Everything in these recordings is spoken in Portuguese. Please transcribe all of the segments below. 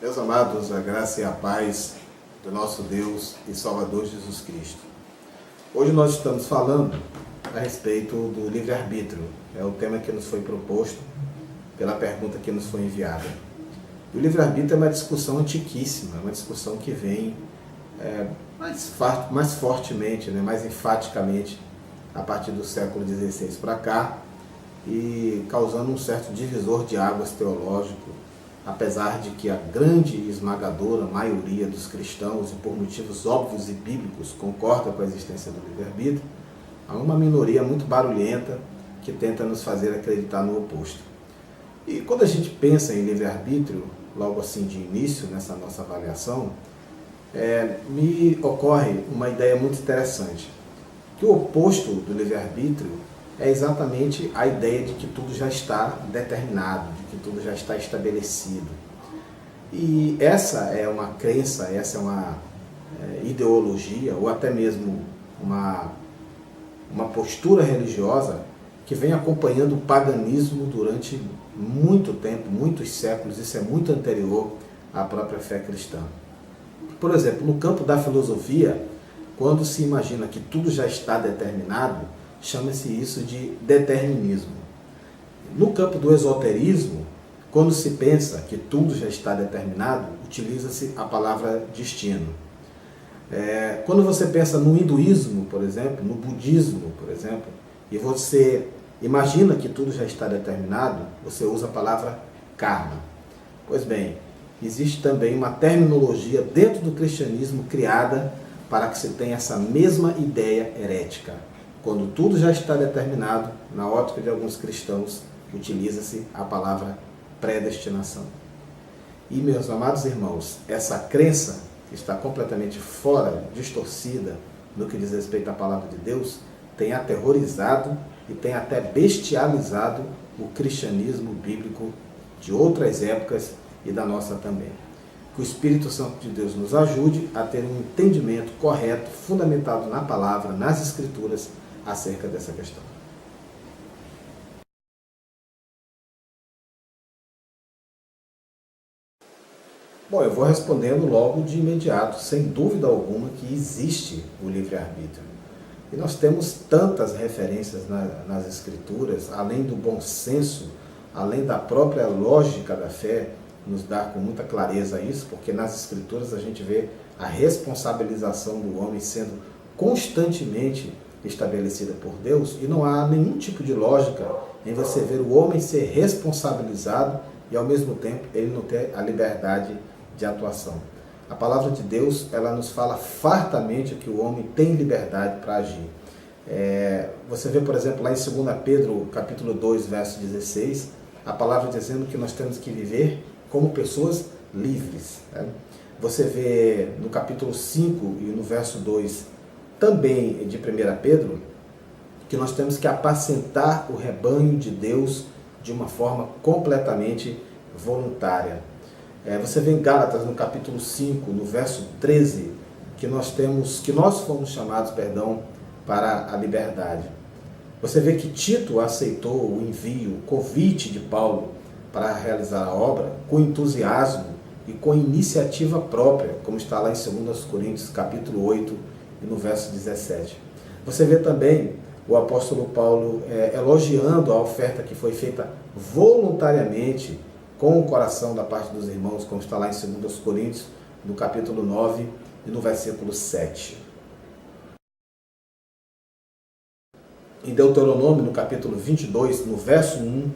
Meus amados, a graça e a paz do nosso Deus e Salvador Jesus Cristo. Hoje nós estamos falando a respeito do livre-arbítrio. É o tema que nos foi proposto pela pergunta que nos foi enviada. O livre-arbítrio é uma discussão antiquíssima, uma discussão que vem mais fortemente, mais enfaticamente, a partir do século XVI para cá, e causando um certo divisor de águas teológico, apesar de que a grande e esmagadora maioria dos cristãos, e por motivos óbvios e bíblicos, concorda com a existência do livre-arbítrio, há uma minoria muito barulhenta que tenta nos fazer acreditar no oposto. E quando a gente pensa em livre-arbítrio, logo assim de início, nessa nossa avaliação, me ocorre uma ideia muito interessante, que o oposto do livre-arbítrio é exatamente a ideia de que tudo já está determinado, de que tudo já está estabelecido. E essa é uma crença, essa é uma ideologia, ou até mesmo uma postura religiosa que vem acompanhando o paganismo durante muito tempo, muitos séculos. Isso é muito anterior à própria fé cristã. Por exemplo, no campo da filosofia, quando se imagina que tudo já está determinado, chama-se isso de determinismo. No campo do esoterismo, quando se pensa que tudo já está determinado, utiliza-se a palavra destino. Quando você pensa no hinduísmo, por exemplo, no budismo, por exemplo, e você imagina que tudo já está determinado, você usa a palavra karma. Pois bem, existe também uma terminologia dentro do cristianismo criada para que se tenha essa mesma ideia herética. Quando tudo já está determinado, na ótica de alguns cristãos, utiliza-se a palavra predestinação. E, meus amados irmãos, essa crença que está completamente fora, distorcida, no que diz respeito à palavra de Deus, tem aterrorizado e tem até bestializado o cristianismo bíblico de outras épocas e da nossa também. Que o Espírito Santo de Deus nos ajude a ter um entendimento correto, fundamentado na palavra, nas Escrituras, acerca dessa questão. Bom, eu vou respondendo logo de imediato, sem dúvida alguma, que existe o livre-arbítrio. E nós temos tantas referências nas Escrituras, além do bom senso, além da própria lógica da fé, nos dá com muita clareza isso, porque nas Escrituras a gente vê a responsabilização do homem sendo constantemente estabelecida por Deus, e não há nenhum tipo de lógica em você ver o homem ser responsabilizado e ao mesmo tempo ele não ter a liberdade de atuação. A palavra de Deus, ela nos fala fartamente que o homem tem liberdade para agir. Você vê, por exemplo, lá em 2 Pedro, capítulo 2, verso 16, a palavra dizendo que nós temos que viver como pessoas livres. Você vê no capítulo 5 e no verso 2, também de 1 Pedro, que nós temos que apacentar o rebanho de Deus de uma forma completamente voluntária. Você vê em Gálatas, no capítulo 5, no verso 13, que nós fomos chamados, para a liberdade. Você vê que Tito aceitou o envio, o convite de Paulo para realizar a obra com entusiasmo e com iniciativa própria, como está lá em 2 Coríntios, capítulo 8, e no verso 17. Você vê também o apóstolo Paulo elogiando a oferta que foi feita voluntariamente, com o coração da parte dos irmãos, como está lá em 2 Coríntios, no capítulo 9 e no versículo 7. Em Deuteronômio, no capítulo 22, no verso 1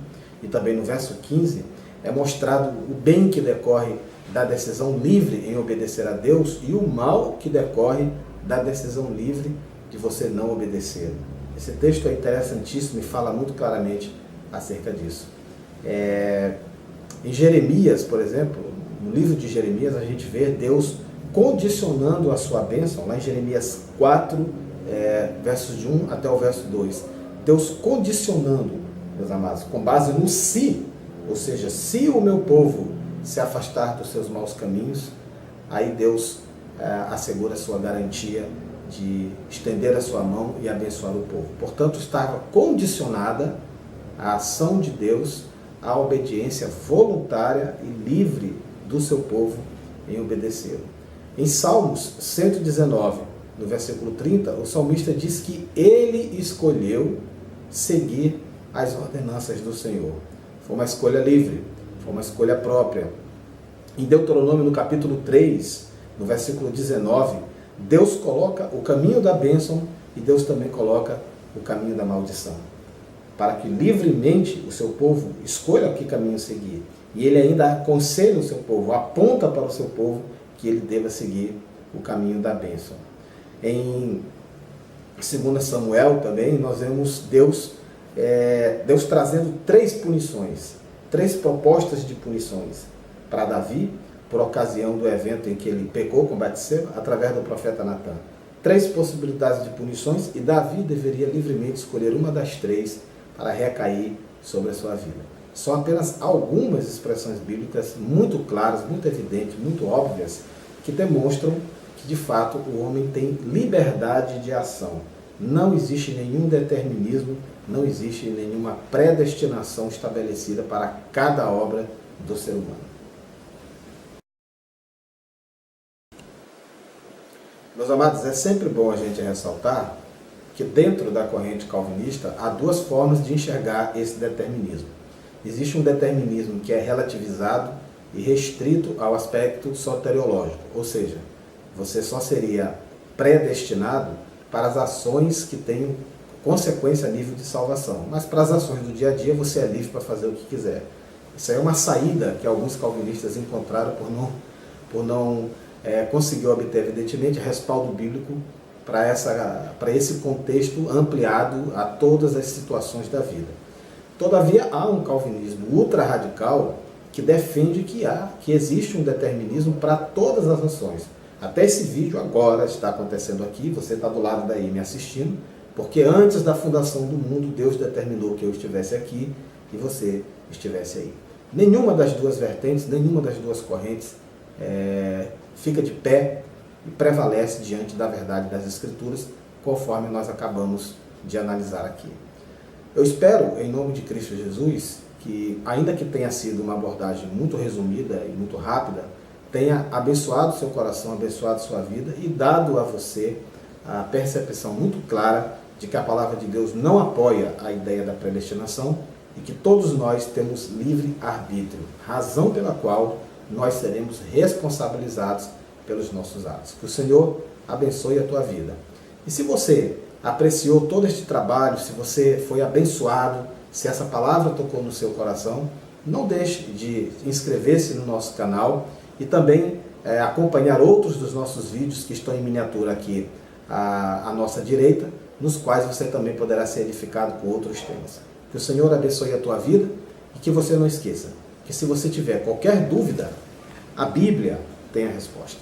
e também no verso 15, é mostrado o bem que decorre da decisão livre em obedecer a Deus e o mal que decorre da decisão livre de você não obedecer. Esse texto é interessantíssimo e fala muito claramente acerca disso. Em Jeremias, por exemplo, no livro de Jeremias, a gente vê Deus condicionando a sua bênção, lá em Jeremias 4, versos de 1 até o verso 2. Deus condicionando, meus amados, com base no se, ou seja, se o meu povo se afastar dos seus maus caminhos, aí Deus assegura a sua garantia de estender a sua mão e abençoar o povo. Portanto, estava condicionada a ação de Deus à obediência voluntária e livre do seu povo em obedecê-lo. Em Salmos 119, no versículo 30, o salmista diz que ele escolheu seguir as ordenanças do Senhor. Foi uma escolha livre, foi uma escolha própria. Em Deuteronômio, no capítulo 3, no versículo 19, Deus coloca o caminho da bênção e Deus também coloca o caminho da maldição, para que livremente o seu povo escolha que caminho seguir. E ele ainda aconselha o seu povo, aponta para o seu povo que ele deva seguir o caminho da bênção. Em 2 Samuel também nós vemos Deus trazendo 3 punições, 3 propostas de punições para Davi, por ocasião do evento em que ele pecou com Batseba, através do profeta Natã. 3 possibilidades de punições e Davi deveria livremente escolher uma das 3 para recair sobre a sua vida. São apenas algumas expressões bíblicas muito claras, muito evidentes, muito óbvias, que demonstram que de fato o homem tem liberdade de ação. Não existe nenhum determinismo, não existe nenhuma predestinação estabelecida para cada obra do ser humano. Meus amados, é sempre bom a gente ressaltar que dentro da corrente calvinista há 2 formas de enxergar esse determinismo. Existe um determinismo que é relativizado e restrito ao aspecto soteriológico, ou seja, você só seria predestinado para as ações que tenham consequência a nível de salvação, mas para as ações do dia a dia você é livre para fazer o que quiser. Isso aí é uma saída que alguns calvinistas encontraram por não conseguir obter, evidentemente, respaldo bíblico para esse contexto ampliado a todas as situações da vida. Todavia, há um calvinismo ultra-radical que defende que existe um determinismo para todas as ações. Até esse vídeo agora está acontecendo aqui, você está do lado daí me assistindo, porque antes da fundação do mundo, Deus determinou que eu estivesse aqui e você estivesse aí. Nenhuma das 2 vertentes, nenhuma das 2 correntes fica de pé e prevalece diante da verdade das Escrituras, conforme nós acabamos de analisar aqui. Eu espero, em nome de Cristo Jesus, que, ainda que tenha sido uma abordagem muito resumida e muito rápida, tenha abençoado seu coração, abençoado sua vida e dado a você a percepção muito clara de que a palavra de Deus não apoia a ideia da predestinação e que todos nós temos livre arbítrio, razão pela qual nós seremos responsabilizados pelos nossos atos. Que o Senhor abençoe a tua vida. E se você apreciou todo este trabalho, se você foi abençoado, se essa palavra tocou no seu coração, não deixe de inscrever-se no nosso canal e também acompanhar outros dos nossos vídeos que estão em miniatura aqui à nossa direita, nos quais você também poderá ser edificado com outros temas. Que o Senhor abençoe a tua vida e que você não esqueça que se você tiver qualquer dúvida, a Bíblia tem a resposta.